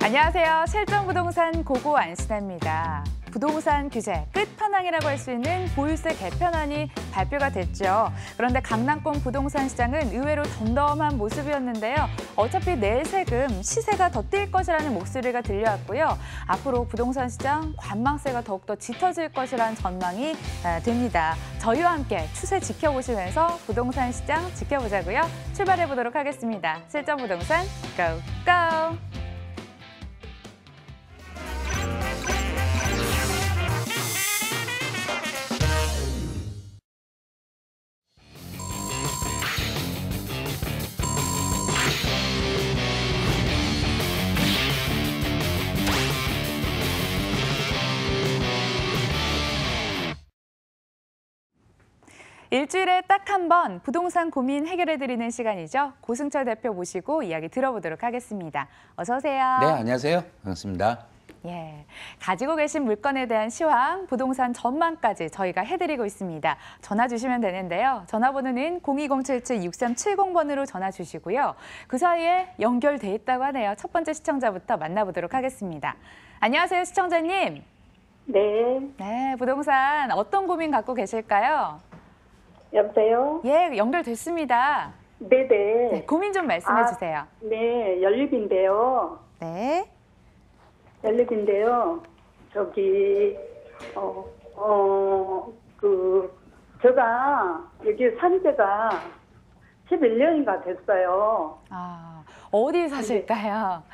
안녕하세요. 실전부동산 고고 안신혜입니다. 부동산 규제 끝판왕이라고 할 수 있는 보유세 개편안이 발표가 됐죠. 그런데 강남권 부동산 시장은 의외로 덤덤한 모습이었는데요. 어차피 내 세금, 시세가 더 뛸 것이라는 목소리가 들려왔고요. 앞으로 부동산 시장 관망세가 더욱더 짙어질 것이라는 전망이 됩니다. 저희와 함께 추세 지켜보시면서 부동산 시장 지켜보자고요. 출발해 보도록 하겠습니다. 실전부동산 고고! 일주일에 딱 한 번 부동산 고민 해결해드리는 시간이죠. 고승철 대표 모시고 이야기 들어보도록 하겠습니다. 어서 오세요. 네, 안녕하세요. 반갑습니다. 예, 가지고 계신 물건에 대한 시황, 부동산 전망까지 저희가 해드리고 있습니다. 전화 주시면 되는데요. 전화번호는 02077-6370번으로 전화 주시고요. 그 사이에 연결돼 있다고 하네요. 첫 번째 시청자부터 만나보도록 하겠습니다. 안녕하세요, 시청자님. 네. 네, 부동산 어떤 고민 갖고 계실까요? 여보세요? 예, 연결됐습니다. 네네. 네, 고민 좀 말씀해 주세요. 네, 연립인데요. 네. 연립인데요. 저기, 제가 여기 산 지가 11년인가 됐어요. 아, 어디 사실까요?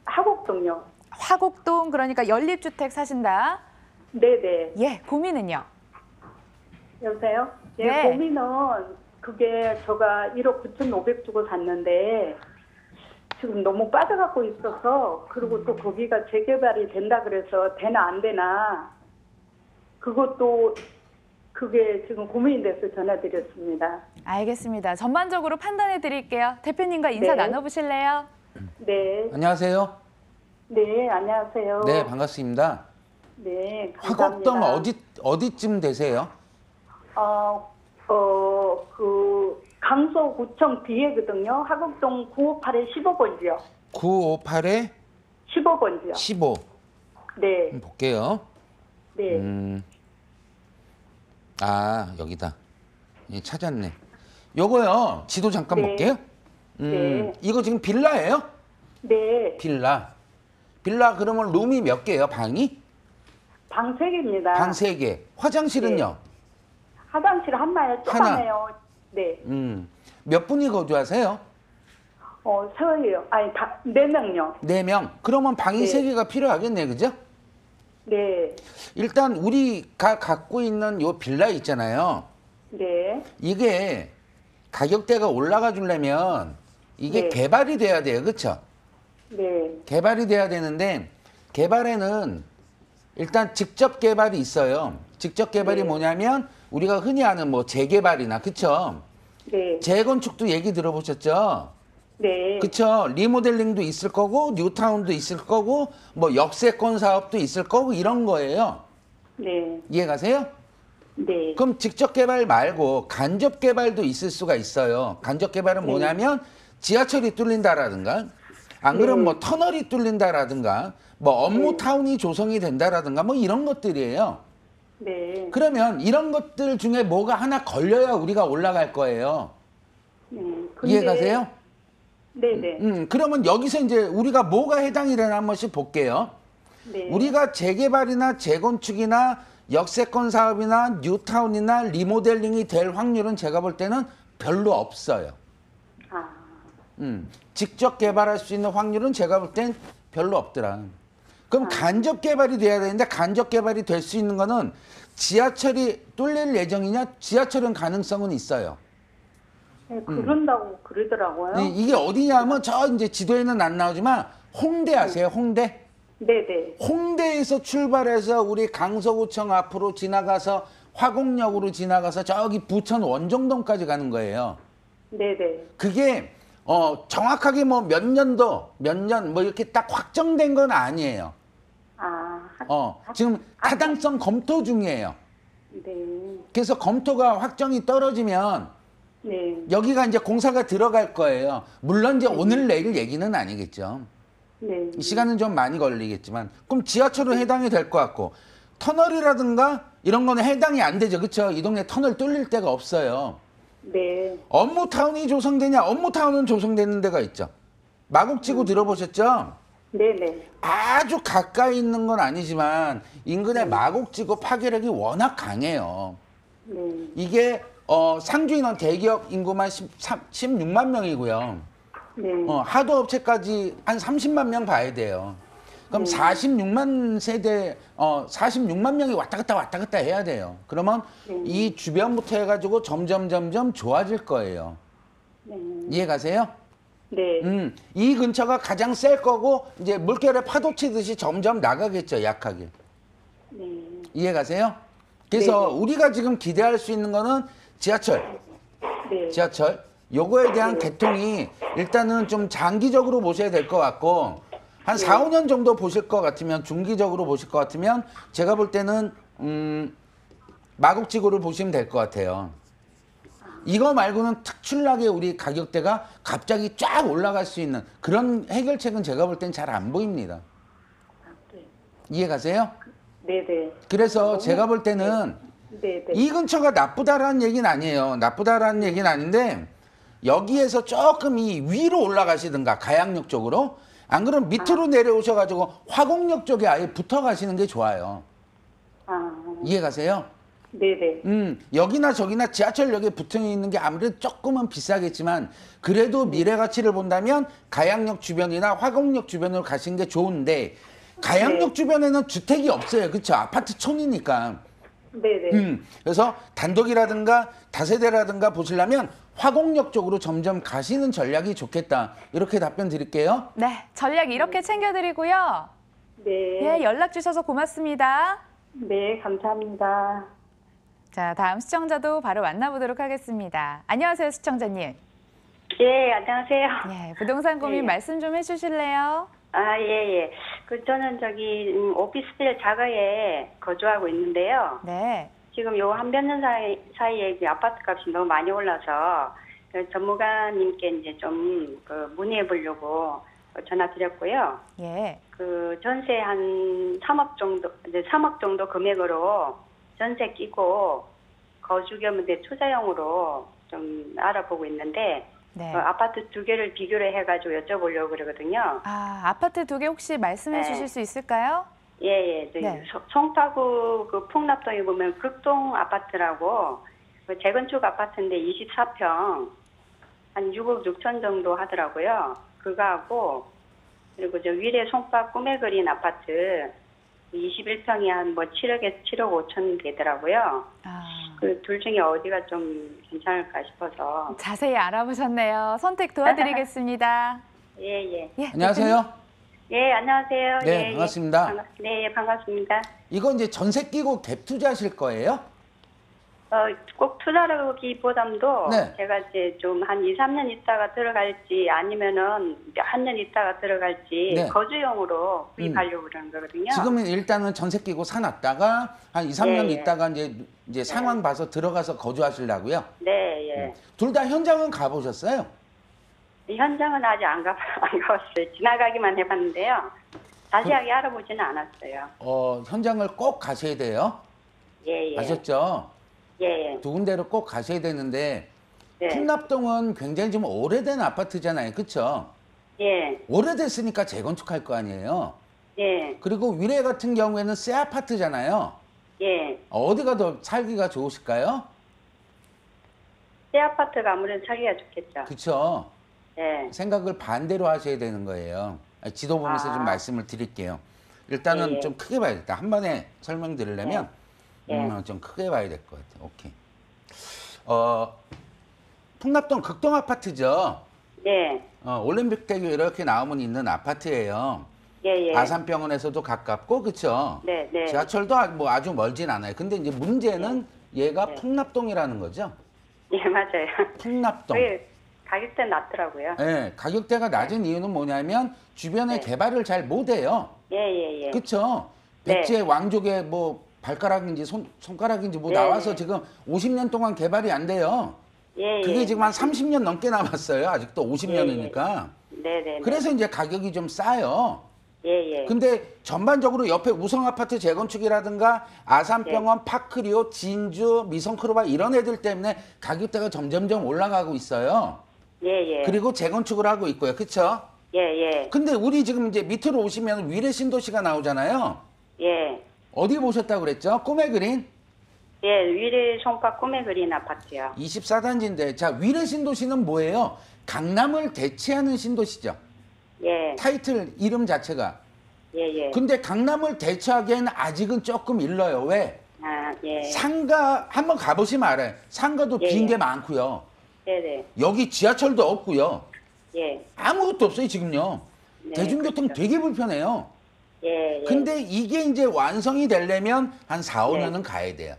하곡동요. 화곡동, 그러니까 연립주택 사신다. 네네. 예, 고민은요? 여보세요? 예, 네. 고민은 그게 제가 1억 9,500 주고 샀는데 지금 너무 빠져갖고 있어서, 그리고 또 거기가 재개발이 된다 그래서 되나 안 되나, 그게 지금 고민이 돼서 전화드렸습니다. 알겠습니다. 전반적으로 판단해 드릴게요. 대표님과 인사 네. 나눠보실래요? 네. 안녕하세요. 네, 안녕하세요. 네, 반갑습니다. 네, 감사합니다. 화곡동 어디쯤 되세요? 강서구청 뒤에거든요. 화곡동 958에 15번지요. 958에 15번지요. 15. 네. 볼게요. 네. 여기다. 예, 찾았네. 요거요. 지도 잠깐 네. 볼게요. 네. 이거 지금 빌라예요? 네. 빌라 그러면 룸이 몇 개예요? 방이? 방 3개입니다. 방 3개. 화장실은요? 화장실 하나요? 조그매요. 네. 몇 분이 거주하세요? 서예요. 아니, 4명요. 4명. 그러면 방이 네. 3개가 필요하겠네, 그죠? 네. 일단 우리가 갖고 있는 요 빌라 있잖아요. 네. 이게 가격대가 올라가 주려면 이게 네. 개발이 돼야 돼요. 그렇죠? 네. 개발이 돼야 되는데 개발에는 일단 직접 개발이 있어요. 직접 개발이 네. 뭐냐면 우리가 흔히 아는 뭐 재개발이나, 그렇죠? 네. 재건축도 얘기 들어보셨죠? 네. 그쵸? 리모델링도 있을 거고 뉴타운도 있을 거고 뭐 역세권 사업도 있을 거고 이런 거예요. 네. 이해가세요? 네. 그럼 직접 개발 말고 간접 개발도 있을 수가 있어요. 간접 개발은 뭐냐면 지하철이 뚫린다라든가, 안 그러면 뭐 터널이 뚫린다라든가, 뭐 업무타운이 조성이 된다라든가 뭐 이런 것들이에요. 네. 그러면 이런 것들 중에 뭐가 하나 걸려야 우리가 올라갈 거예요. 네. 이해가세요? 네네. 그러면 여기서 이제 우리가 뭐가 해당이 되나 한 번씩 볼게요. 네. 우리가 재개발이나 재건축이나 역세권 사업이나 뉴타운이나 리모델링이 될 확률은 제가 볼 때는 별로 없어요. 아. 직접 개발할 수 있는 확률은 제가 볼 땐 별로 없더라. 그럼 간접 개발이 돼야 되는데 간접 개발이 될 수 있는 거는 지하철이 뚫릴 예정이냐? 지하철은 가능성은 있어요. 네, 그런다고 그러더라고요. 이게 어디냐면 저 이제 지도에는 안 나오지만 홍대 아세요? 홍대? 네네. 홍대에서 출발해서 우리 강서구청 앞으로 지나가서 화곡역으로 지나가서 저기 부천 원정동까지 가는 거예요. 네네. 그게 정확하게 뭐 몇 년도 몇 년 뭐 이렇게 딱 확정된 건 아니에요. 지금 타당성 검토 중이에요. 네. 그래서 검토가 확정이 떨어지면 네. 여기가 이제 공사가 들어갈 거예요. 물론 이제 오늘 내일 얘기는 아니겠죠. 네. 시간은 좀 많이 걸리겠지만 그럼 지하철은 해당이 될 것 같고 터널이라든가 이런 거는 해당이 안 되죠. 그렇죠? 이 동네 터널 뚫릴 데가 없어요. 네. 업무타운이 조성되냐? 업무타운은 조성되는 데가 있죠. 마곡지구 들어보셨죠? 네네. 아주 가까이 있는 건 아니지만 인근의 마곡지구 파괴력이 워낙 강해요. 네. 이게 상주 인원 대기업 인구만 16만 명이고요. 네. 하도업체까지 한 30만 명 봐야 돼요. 그럼 46만 세대, 46만 명이 왔다 갔다 해야 돼요. 그러면 이 주변부터 해가지고 점점 좋아질 거예요. 네. 이해 가세요? 네. 이 근처가 가장 셀 거고 이제 물결에 파도 치듯이 점점 나가겠죠, 약하게. 네. 이해 가세요? 그래서 네. 우리가 지금 기대할 수 있는 거는 지하철. 네. 지하철. 요거에 대한 개통이 일단은 좀 장기적으로 보셔야 될 것 같고 한 4, 5년 정도 보실 것 같으면 중기적으로 보실 것 같으면 제가 볼 때는 마곡지구를 보시면 될 것 같아요. 이거 말고는 특출나게 우리 가격대가 갑자기 쫙 올라갈 수 있는 그런 해결책은 제가 볼 땐 잘 안 보입니다. 네. 이해 가세요? 네네. 그래서 제가 볼 때는 네네. 이 근처가 나쁘다라는 얘기는 아니에요. 나쁘다라는 얘기는 아닌데 여기에서 조금 이 위로 올라가시든가 가양역 쪽으로 안 그러면 밑으로 내려오셔가지고 화곡역 쪽에 아예 붙어 가시는 게 좋아요. 이해 가세요? 네네. 여기나 저기나 지하철역에 붙어 있는 게 아무래도 조금은 비싸겠지만 그래도 미래 가치를 본다면 가양역 주변이나 화곡역 주변으로 가시는 게 좋은데 가양역 주변에는 주택이 없어요. 그렇죠? 아파트촌이니까. 네네. 그래서 단독이라든가 다세대라든가 보시려면 화곡역 쪽으로 점점 가시는 전략이 좋겠다. 이렇게 답변 드릴게요. 네, 전략 이렇게 챙겨드리고요. 네. 예, 연락 주셔서 고맙습니다. 네, 감사합니다. 자, 다음 시청자도 바로 만나보도록 하겠습니다. 안녕하세요, 시청자님. 예, 안녕하세요. 예, 부동산 고민 네. 말씀 좀 해주실래요? 아, 예, 예. 저는 오피스텔 자가에 거주하고 있는데요. 네. 지금 요 한 몇 년 사이에 이제 아파트 값이 너무 많이 올라서 전문가님께 이제 좀 문의해 보려고 전화 드렸고요. 예. 전세 한 3억 정도, 이제 3억 정도 금액으로 전세 끼고 거주 겸 이제 투자용으로 좀 알아보고 있는데 네. 아파트 두 개를 비교를 해가지고 여쭤보려고 그러거든요. 아, 아파트 두 개 혹시 말씀해 네. 주실 수 있을까요? 예, 예. 네. 송파구 풍납동에 보면 극동 아파트라고 재건축 아파트인데 24평 한 6억 6천 정도 하더라고요. 그거하고 그리고 위례 송파 꿈에 그린 아파트 21평이 한 7억 5천 되더라고요. 아, 그 둘 중에 어디가 좀 괜찮을까 싶어서. 자세히 알아보셨네요. 선택 도와드리겠습니다. 예, 예. 예, 안녕하세요. 예, 안녕하세요. 네, 예, 반갑습니다. 네, 예, 반갑습니다. 이거 이제 전세 끼고 갭 투자하실 거예요? 꼭 투자라기보담도 네. 제가 이제 좀 한 2, 3년 있다가 들어갈지 아니면은 한 년 있다가 들어갈지 네. 거주용으로 구입하려고 그러는 거거든요. 지금은 일단은 전세 끼고 사놨다가 한 2, 3년 예, 예. 있다가 이제 상황 봐서 들어가서 거주하시려고요? 네, 예. 둘 다 현장은 가보셨어요? 이 현장은 아직 안 가봤어요. 지나가기만 해봤는데요. 자세하게 알아보지는 않았어요. 현장을 꼭 가셔야 돼요. 예, 예. 아셨죠? 예, 예. 두 군데로 꼭 가셔야 되는데 네. 풍납동은 굉장히 좀 오래된 아파트잖아요. 그렇죠? 예, 오래됐으니까 재건축할 거 아니에요. 예, 그리고 위례 같은 경우에는 새 아파트잖아요. 예. 어디가 더 살기가 좋으실까요? 새 아파트가 아무래도 살기가 좋겠죠. 그렇죠? 예, 생각을 반대로 하셔야 되는 거예요. 지도 보면서 좀 말씀을 드릴게요. 일단은 예. 좀 크게 봐야겠다. 한 번에 설명드리려면 예. 좀 크게 봐야 될 것 같아요. 오케이. 풍납동 극동 아파트죠. 예, 올림픽대교 이렇게 나오면 있는 아파트예요. 예, 예. 아산병원에서도 가깝고 그렇죠. 네, 네. 지하철도 아주 멀진 않아요. 근데 이제 문제는 얘가 네. 풍납동이라는 거죠. 예, 맞아요. 풍납동. 그 가격대 낮더라고요. 네, 가격대가 낮은 이유는 뭐냐면 주변에 네. 개발을 잘 못해요. 예, 예, 예. 그렇죠. 네. 백제 왕족의 뭐 발가락인지 손가락인지 뭐 네, 나와서 네. 지금 50년 동안 개발이 안 돼요. 예, 그게 예. 지금 한 30년 넘게 남았어요. 아직도 50년이니까. 네네. 그래서 이제 가격이 좀 싸요. 예, 예. 근데 전반적으로 옆에 우성아파트 재건축이라든가 아산병원, 파크리오, 진주, 미성크로바 이런 애들 때문에 가격대가 점점점 올라가고 있어요. 예, 예. 그리고 재건축을 하고 있고요. 그렇죠? 예, 예. 근데 우리 지금 이제 밑으로 오시면 위례 신도시가 나오잖아요. 예. 어디 보셨다고 그랬죠? 꿈의 그린? 예, 위례 송파 꿈의 그린 아파트요. 24단지인데 자, 위례 신도시는 뭐예요? 강남을 대체하는 신도시죠. 예. 타이틀 이름 자체가. 예, 예. 근데 강남을 대체하기에는 아직은 조금 일러요. 왜? 아, 예. 상가 한번 가보시면 알아요. 상가도 예, 빈 게 예. 많고요. 네네. 여기 지하철도 없고요. 예. 아무것도 없어요 지금요. 네, 대중교통 그렇죠. 되게 불편해요. 예, 예. 근데 이게 이제 완성이 되려면 한 4, 5년은 네. 가야 돼요.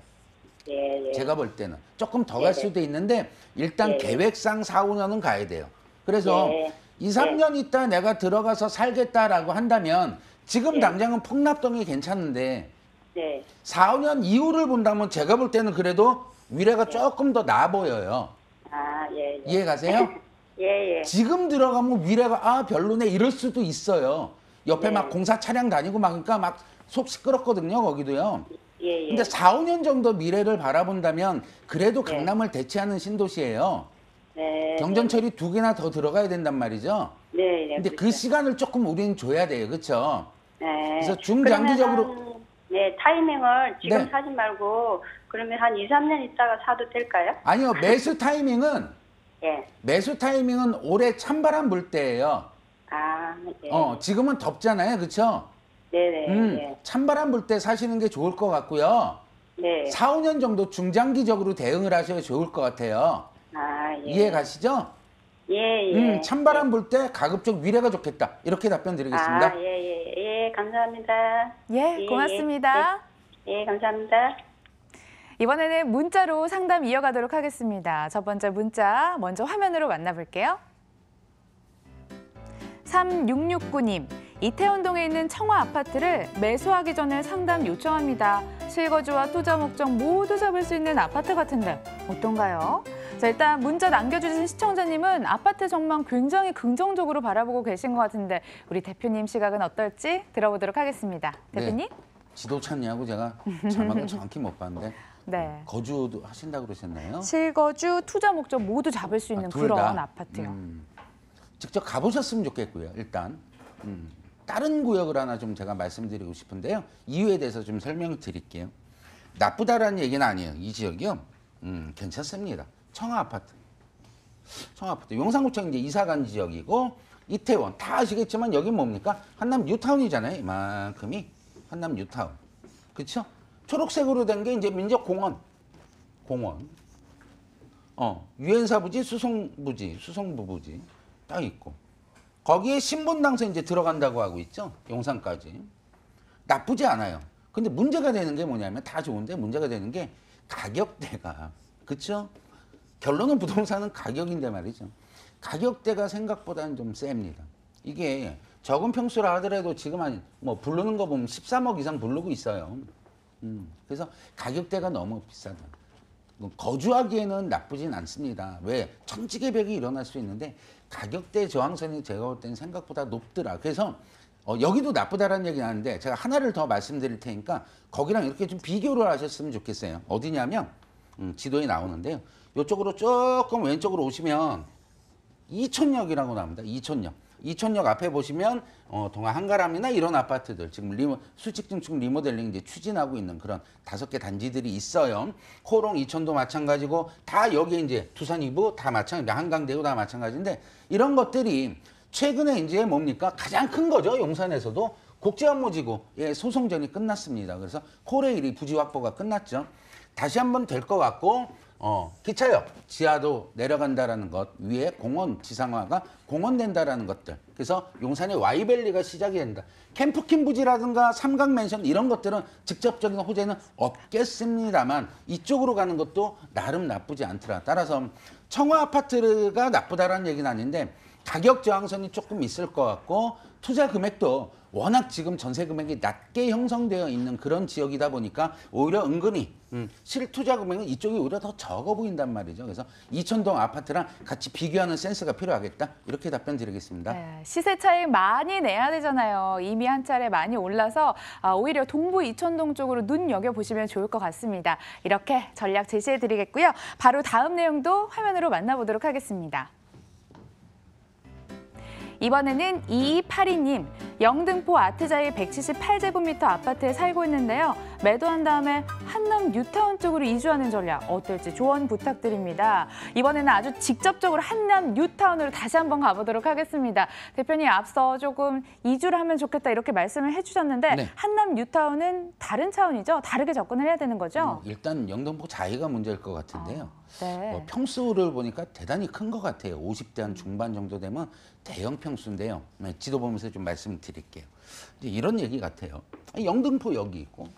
예, 예. 제가 볼 때는. 조금 더 갈 네, 네. 수도 있는데 일단 네, 네. 계획상 4, 5년은 가야 돼요. 그래서 네. 2, 3년 있다 내가 들어가서 살겠다라고 한다면 지금 네. 당장은 폭납동이 괜찮은데 네. 4, 5년 이후를 본다면 제가 볼 때는 그래도 위례가 조금 더 나아 보여요. 아, 예, 예. 이해 가세요? 예, 예. 지금 들어가면 위례가 아 별로네 이럴 수도 있어요. 옆에 네. 막 공사 차량 다니고 막 그러니까 막 속 시끄럽거든요 거기도요. 예, 예. 근데 4, 5년 정도 미래를 바라본다면 그래도 네. 강남을 대체하는 신도시예요. 네. 경전철이 2개나 더 들어가야 된단 말이죠. 네, 네. 근데 그 그렇죠. 시간을 조금 우리는 줘야 돼요. 그렇죠? 네. 그래서 중장기적으로 그러면은, 네, 타이밍을 지금 네. 사지 말고 그러면 한 2, 3년 있다가 사도 될까요? 아니요. 매수 타이밍은 예. 올해 찬바람 불 때예요. 아, 예. 지금은 덥잖아요. 그렇죠? 네네. 예. 찬바람 불 때 사시는 게 좋을 것 같고요. 네. 4, 5년 정도 중장기적으로 대응을 하셔야 좋을 것 같아요. 아, 예. 이해 가시죠? 예, 예. 찬바람 불 때 가급적 위례가 좋겠다. 이렇게 답변 드리겠습니다. 아, 예, 예. 예, 감사합니다. 예, 고맙습니다. 예, 예, 감사합니다. 이번에는 문자로 상담 이어가도록 하겠습니다. 첫 번째 문자 먼저 화면으로 만나볼게요. 3669님, 이태원동에 있는 청화 아파트를 매수하기 전에 상담 요청합니다. 실거주와 투자 목적 모두 잡을 수 있는 아파트 같은데 어떤가요? 자, 일단 문자 남겨주신 시청자님은 아파트 전망 굉장히 긍정적으로 바라보고 계신 것 같은데 우리 대표님 시각은 어떨지 들어보도록 하겠습니다. 대표님? 네. 지도 찾냐고 제가 자막을 정확히 못 봤는데 네. 거주도 하신다고 그러셨나요? 실거주, 투자 목적 모두 잡을 수 있는 둘 그런 다? 아파트요. 직접 가보셨으면 좋겠고요. 일단 다른 구역을 하나 좀 제가 말씀드리고 싶은데요. 이유에 대해서 좀 설명을 드릴게요. 나쁘다라는 얘기는 아니에요. 이 지역이요. 괜찮습니다. 청아 아파트. 용산구청 이제 이사간 지역이고 이태원 다 아시겠지만 여긴 뭡니까? 한남 뉴타운이잖아요. 이만큼이 한남 뉴타운. 그렇죠? 초록색으로 된 게 이제 민족공원. 유엔사부지, 수성부부지 딱 있고 거기에 신분당선 이제 들어간다고 하고 있죠. 용산까지. 나쁘지 않아요. 근데 문제가 되는 게 뭐냐면 다 좋은데 문제가 되는 게 가격대가 그렇죠? 결론은 부동산은 가격인데 말이죠. 가격대가 생각보다는 좀 셉니다. 이게 적은 평수라 하더라도 지금 뭐 부르는 거 보면 13억 이상 부르고 있어요. 그래서 가격대가 너무 비싸다. 거주하기에는 나쁘진 않습니다. 왜? 천지개벽이 일어날 수 있는데 가격대 저항선이 제가 볼 때는 생각보다 높더라. 그래서 여기도 나쁘다라는 얘기는 하는데 제가 하나를 더 말씀드릴 테니까 거기랑 이렇게 좀 비교를 하셨으면 좋겠어요. 어디냐면 지도에 나오는데요. 이쪽으로 조금 왼쪽으로 오시면 이촌역이라고 나옵니다. 이촌역 앞에 보시면 동아 한가람이나 이런 아파트들 지금 수직 증축 리모델링 이제 추진하고 있는 그런 5개 단지들이 있어요. 코롱 이촌도 마찬가지고 다 여기 이제 두산 이부 다 마찬가지, 한강대구 다 마찬가지인데 이런 것들이 최근에 이제 뭡니까 가장 큰 거죠. 용산에서도 국제업무지구의 소송전이 끝났습니다. 그래서 코레일이 부지 확보가 끝났죠. 다시 한번 될 것 같고. 기차역 지하도 내려간다라는 것, 위에 공원 지상화가 공원된다라는 것들. 그래서 용산의 와이밸리가 시작이 된다. 캠프킨 부지라든가 삼각맨션 이런 것들은 직접적인 호재는 없겠습니다만 이쪽으로 가는 것도 나름 나쁘지 않더라. 따라서 청화 아파트가 나쁘다라는 얘기는 아닌데 가격 저항선이 조금 있을 것 같고 투자 금액도 워낙 지금 전세 금액이 낮게 형성되어 있는 그런 지역이다 보니까 오히려 은근히 실투자 금액은 이쪽이 오히려 더 적어 보인단 말이죠. 그래서 이천동 아파트랑 같이 비교하는 센스가 필요하겠다. 이렇게 답변 드리겠습니다. 네, 시세 차익 많이 내야 되잖아요. 이미 한 차례 많이 올라서 오히려 동부 이천동 쪽으로 눈여겨보시면 좋을 것 같습니다. 이렇게 전략 제시해드리겠고요. 바로 다음 내용도 화면으로 만나보도록 하겠습니다. 이번에는 2282님, 영등포 아트자이 178제곱미터 아파트에 살고 있는데요. 매도한 다음에 한남 뉴타운 쪽으로 이주하는 전략 어떨지 조언 부탁드립니다. 이번에는 아주 직접적으로 한남 뉴타운으로 다시 한번 가보도록 하겠습니다. 대표님 앞서 조금 이주를 하면 좋겠다 이렇게 말씀을 해주셨는데 네. 한남 뉴타운은 다른 차원이죠? 다르게 접근을 해야 되는 거죠? 일단 영등포 자이가 문제일 것 같은데요. 네. 평수를 보니까 대단히 큰 것 같아요. 50대 한 중반 정도 되면 대형 평수인데요. 네, 지도 보면서 좀 말씀드릴게요. 이제 이런 얘기 같아요. 영등포 여기 있고,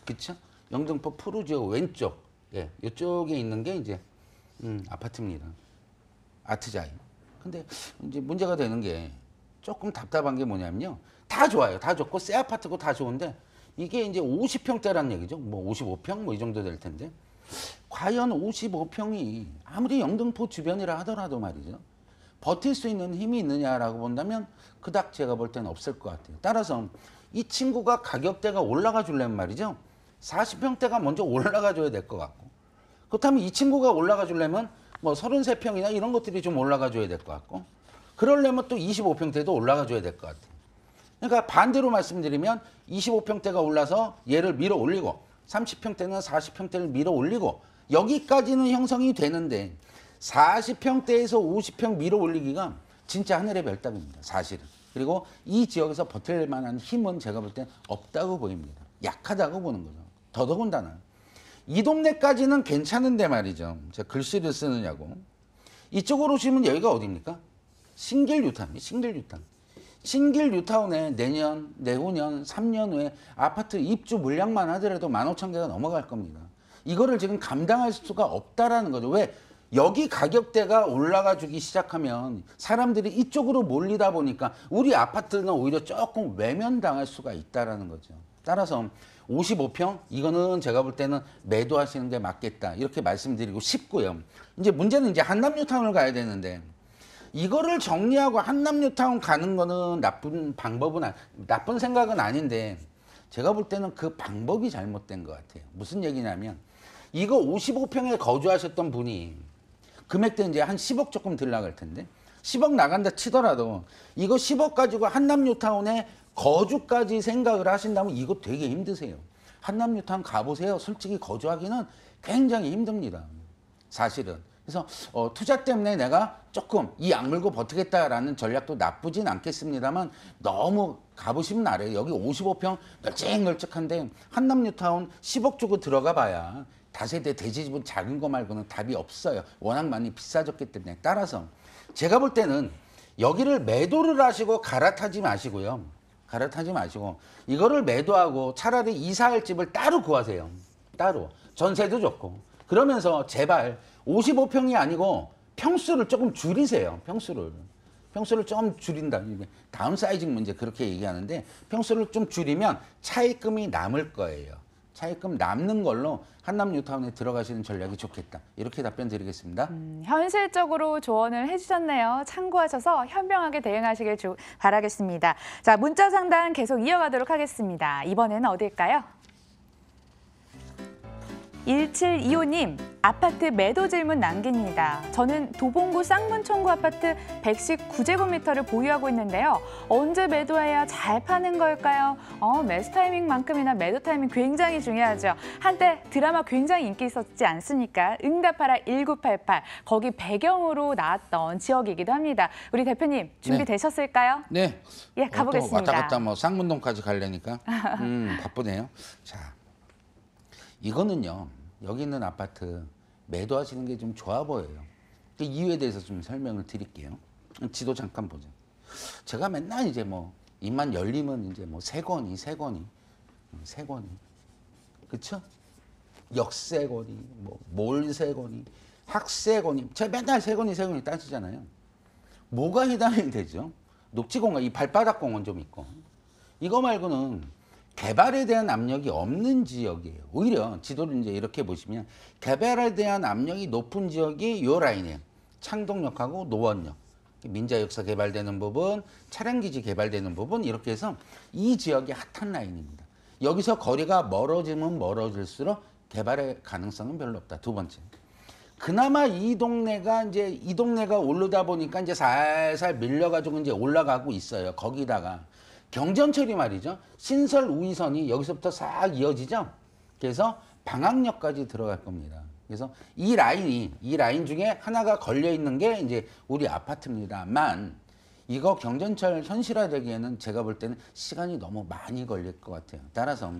그렇죠? 영등포 푸르지오 왼쪽, 예, 이쪽에 있는 게 이제 아파트입니다. 아트자이. 근데 이제 문제가 되는 게 조금 답답한 게 뭐냐면요. 다 좋아요. 다 좋고 새 아파트고 다 좋은데 이게 이제 50평대라는 얘기죠. 뭐 55평 뭐 이 정도 될 텐데. 과연 55평이 아무리 영등포 주변이라 하더라도 말이죠. 버틸 수 있는 힘이 있느냐라고 본다면 그닥 제가 볼 때는 없을 것 같아요. 따라서 이 친구가 가격대가 올라가 주려면 말이죠. 40평대가 먼저 올라가 줘야 될 것 같고. 그렇다면 이 친구가 올라가 주려면 뭐 33평이나 이런 것들이 좀 올라가 줘야 될 것 같고. 그러려면 또 25평대도 올라가 줘야 될 것 같아요. 그러니까 반대로 말씀드리면 25평대가 올라서 얘를 밀어 올리고 30평대는 40평대를 밀어 올리고 여기까지는 형성이 되는데 40평대에서 50평 밀어 올리기가 진짜 하늘의 별따기입니다. 사실은. 그리고 이 지역에서 버틸 만한 힘은 제가 볼 땐 없다고 보입니다. 약하다고 보는 거죠. 더더군다나 이 동네까지는 괜찮은데 말이죠. 제가 글씨를 쓰느냐고. 이쪽으로 오시면 여기가 어디입니까? 신길 뉴타운이에요. 신길 뉴타운. 신길 뉴타운에 내년, 내후년, 3년 후에 아파트 입주 물량만 하더라도 15,000개가 넘어갈 겁니다. 이거를 지금 감당할 수가 없다라는 거죠. 왜? 여기 가격대가 올라가 주기 시작하면 사람들이 이쪽으로 몰리다 보니까 우리 아파트는 오히려 조금 외면당할 수가 있다라는 거죠. 따라서 55평 이거는 제가 볼 때는 매도하시는 게 맞겠다 이렇게 말씀드리고 싶고요. 이제 문제는 이제 한남 뉴타운을 가야 되는데 이거를 정리하고 한남 뉴타운 가는 거는 나쁜 생각은 아닌데 제가 볼 때는 그 방법이 잘못된 것 같아요. 무슨 얘기냐면 이거 55평에 거주하셨던 분이 금액대 이제 한 10억 조금 들나갈 텐데 10억 나간다 치더라도 이거 10억 가지고 한남 뉴타운에 거주까지 생각을 하신다면 이거 되게 힘드세요. 한남 뉴타운 가보세요. 솔직히 거주하기는 굉장히 힘듭니다. 사실은. 그래서 투자 때문에 내가 조금 이 악물고 버티겠다라는 전략도 나쁘진 않겠습니다만 너무 가보시면 알아요. 여기 55평 널찍널찍한데 한남 뉴타운 10억 주고 들어가 봐야 다세대 대지집은 작은 거 말고는 답이 없어요. 워낙 많이 비싸졌기 때문에. 따라서 제가 볼 때는 여기를 매도를 하시고 갈아타지 마시고요. 갈아타지 마시고 이거를 매도하고 차라리 이사할 집을 따로 구하세요. 따로. 전세도 좋고. 그러면서 제발 55평이 아니고 평수를 조금 줄이세요. 평수를 좀 줄인다. 다운사이징 문제 그렇게 얘기하는데 평수를 좀 줄이면 차입금이 남을 거예요. 차입금 남는 걸로 한남 뉴타운에 들어가시는 전략이 좋겠다. 이렇게 답변 드리겠습니다. 현실적으로 조언을 해주셨네요. 참고하셔서 현명하게 대응하시길 바라겠습니다. 자, 문자 상담 계속 이어가도록 하겠습니다. 이번에는 어딜까요? 1725님, 아파트 매도 질문 남깁니다. 저는 도봉구 쌍문총구 아파트 119제곱미터를 보유하고 있는데요. 언제 매도해야 잘 파는 걸까요? 매수 타이밍만큼이나 매도 타이밍 굉장히 중요하죠. 한때 드라마 굉장히 인기 있었지 않습니까? 응답하라 1988, 거기 배경으로 나왔던 지역이기도 합니다. 우리 대표님 준비되셨을까요? 네. 예, 가보겠습니다. 또 왔다 갔다 뭐 쌍문동까지 가려니까 바쁘네요. 자, 이거는요. 여기 있는 아파트 매도하시는 게 좀 좋아 보여요. 그 이유에 대해서 좀 설명을 드릴게요. 지도 잠깐 보죠. 제가 맨날 이제 뭐 입만 열리면 이제 뭐 세권이, 그렇죠? 역세권이, 뭐 몰세권이, 학세권이, 제가 맨날 세권이 따지잖아요. 뭐가 해당이 되죠? 녹지공원, 이 발바닥 공원 좀 있고 이거 말고는 개발에 대한 압력이 없는 지역이에요. 오히려 지도를 이제 이렇게 보시면 개발에 대한 압력이 높은 지역이 요 라인이에요. 창동역하고 노원역, 민자역사 개발되는 부분, 차량기지 개발되는 부분 이렇게 해서 이 지역이 핫한 라인입니다. 여기서 거리가 멀어지면 멀어질수록 개발의 가능성은 별로 없다. 두 번째. 그나마 이 동네가 오르다 보니까 이제 살살 밀려가지고 이제 올라가고 있어요. 거기다가 경전철이 말이죠. 신설 우이선이 여기서부터 싹 이어지죠. 그래서 방학역까지 들어갈 겁니다. 그래서 이 라인 중에 하나가 걸려 있는 게 이제 우리 아파트입니다만 이거 경전철 현실화되기에는 제가 볼 때는 시간이 너무 많이 걸릴 것 같아요. 따라서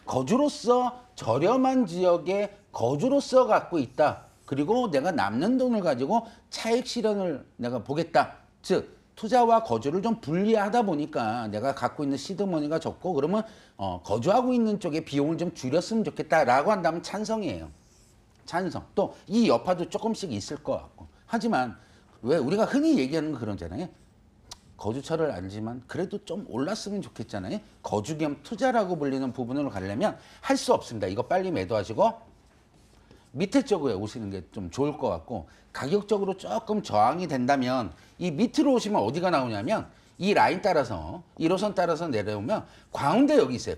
거주로서 저렴한 지역에 거주로서 갖고 있다. 그리고 내가 남는 돈을 가지고 차익 실현을 내가 보겠다. 즉 투자와 거주를 좀 분리하다 보니까 내가 갖고 있는 시드머니가 적고 그러면 거주하고 있는 쪽에 비용을 좀 줄였으면 좋겠다라고 한다면 찬성이에요. 찬성. 또 이 여파도 조금씩 있을 것 같고. 하지만 왜 우리가 흔히 얘기하는 건 그러잖아요. 거주처를 알지만 그래도 좀 올랐으면 좋겠잖아요. 거주 겸 투자라고 불리는 부분으로 가려면 할 수 없습니다. 이거 빨리 매도하시고 밑에 쪽에 오시는 게 좀 좋을 것 같고 가격적으로 조금 저항이 된다면 이 밑으로 오시면 어디가 나오냐면 이 라인 따라서 1호선 따라서 내려오면 광운대역이 있어요.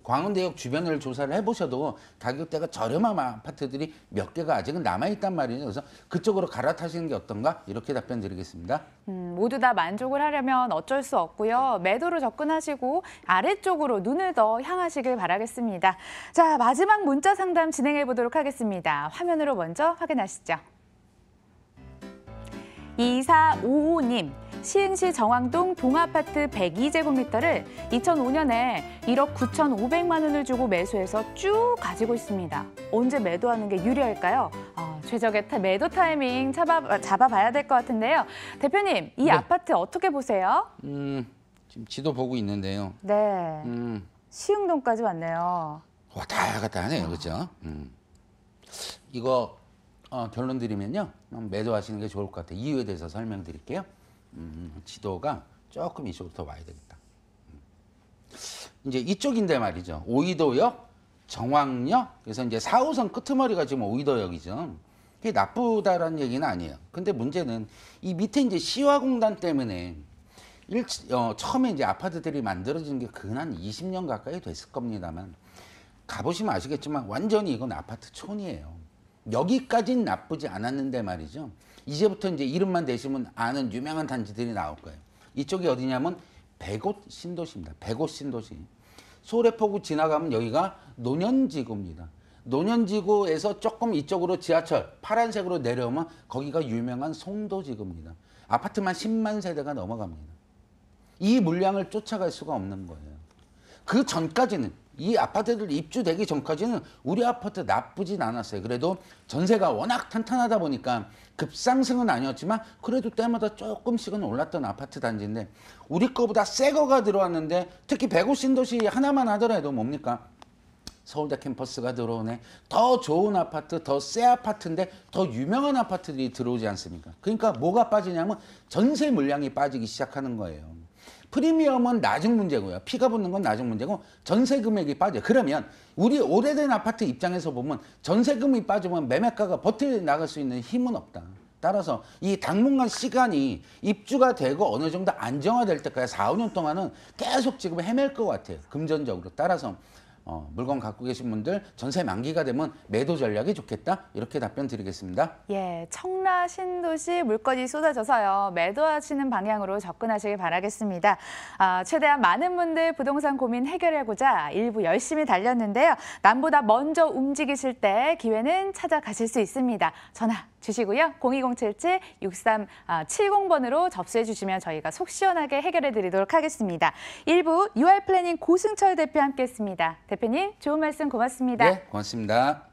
광운대역 주변을 조사를 해보셔도 가격대가 저렴한 아파트들이 몇 개가 아직은 남아있단 말이에요. 그래서 그쪽으로 갈아타시는 게 어떤가? 이렇게 답변 드리겠습니다. 모두 다 만족을 하려면 어쩔 수 없고요. 매도로 접근하시고 아래쪽으로 눈을 더 향하시길 바라겠습니다. 자, 마지막 문자 상담 진행해 보도록 하겠습니다. 화면으로 먼저 확인하시죠. 2455님. 시흥시 정왕동 동아파트 102제곱미터를 2005년에 1억 9,500만 원을 주고 매수해서 쭉 가지고 있습니다. 언제 매도하는 게 유리할까요? 최적의 매도 타이밍 잡아봐야 될 것 같은데요. 대표님, 이 아파트 어떻게 보세요? 지금 지도 보고 있는데요. 네, 시흥동까지 왔네요. 왔다 갔다 하네요. 그렇죠? 이거 결론 드리면요. 매도하시는 게 좋을 것 같아요. 이유에 대해서 설명드릴게요. 지도가 조금 이쪽으로 더 와야 되겠다. 이제 이쪽인데 말이죠. 오이도역, 정왕역, 그래서 이제 4호선 끄트머리가 지금 오이도역이죠. 그게 나쁘다라는 얘기는 아니에요. 근데 문제는 이 밑에 이제 시화공단 때문에 처음에 이제 아파트들이 만들어진 게 근 20년 가까이 됐을 겁니다만 가보시면 아시겠지만 완전히 이건 아파트촌이에요. 여기까진 나쁘지 않았는데 말이죠. 이제부터 이제 이름만 대시면 아는 유명한 단지들이 나올 거예요. 이쪽이 어디냐면 백옷 신도시입니다. 백옷 신도시. 소래포구 지나가면 여기가 노년지구입니다. 노년지구에서 조금 이쪽으로 지하철 파란색으로 내려오면 거기가 유명한 송도지구입니다. 아파트만 10만 세대가 넘어갑니다. 이 물량을 쫓아갈 수가 없는 거예요. 그 전까지는 이 아파트들 입주되기 전까지는 우리 아파트 나쁘진 않았어요. 그래도 전세가 워낙 탄탄하다 보니까 급상승은 아니었지만 그래도 때마다 조금씩은 올랐던 아파트 단지인데 우리 거보다 새 거가 들어왔는데 특히 백옷 신도시 하나만 하더라도 뭡니까? 서울대 캠퍼스가 들어오네. 더 좋은 아파트, 더 새 아파트인데 더 유명한 아파트들이 들어오지 않습니까? 그러니까 뭐가 빠지냐면 전세 물량이 빠지기 시작하는 거예요. 프리미엄은 나중 문제고요. 피가 붙는 건 나중 문제고 전세 금액이 빠져요. 그러면 우리 오래된 아파트 입장에서 보면 전세금이 빠지면 매매가가 버텨나갈 수 있는 힘은 없다. 따라서 이 당분간 시간이 입주가 되고 어느 정도 안정화될 때까지 4, 5년 동안은 계속 지금 헤맬 것 같아요. 금전적으로. 따라서 물건 갖고 계신 분들 전세 만기가 되면 매도 전략이 좋겠다. 이렇게 답변 드리겠습니다. 예, 청라 신도시 물건이 쏟아져서요. 매도하시는 방향으로 접근하시길 바라겠습니다. 최대한 많은 분들 부동산 고민 해결하고자 일부 열심히 달렸는데요. 남보다 먼저 움직이실 때 기회는 찾아가실 수 있습니다. 전화 주시고요. 02077-6370번으로 접수해 주시면 저희가 속 시원하게 해결해 드리도록 하겠습니다. 1부 UR플래닝 고승철 대표 함께했습니다. 대표님 좋은 말씀 고맙습니다. 네, 고맙습니다.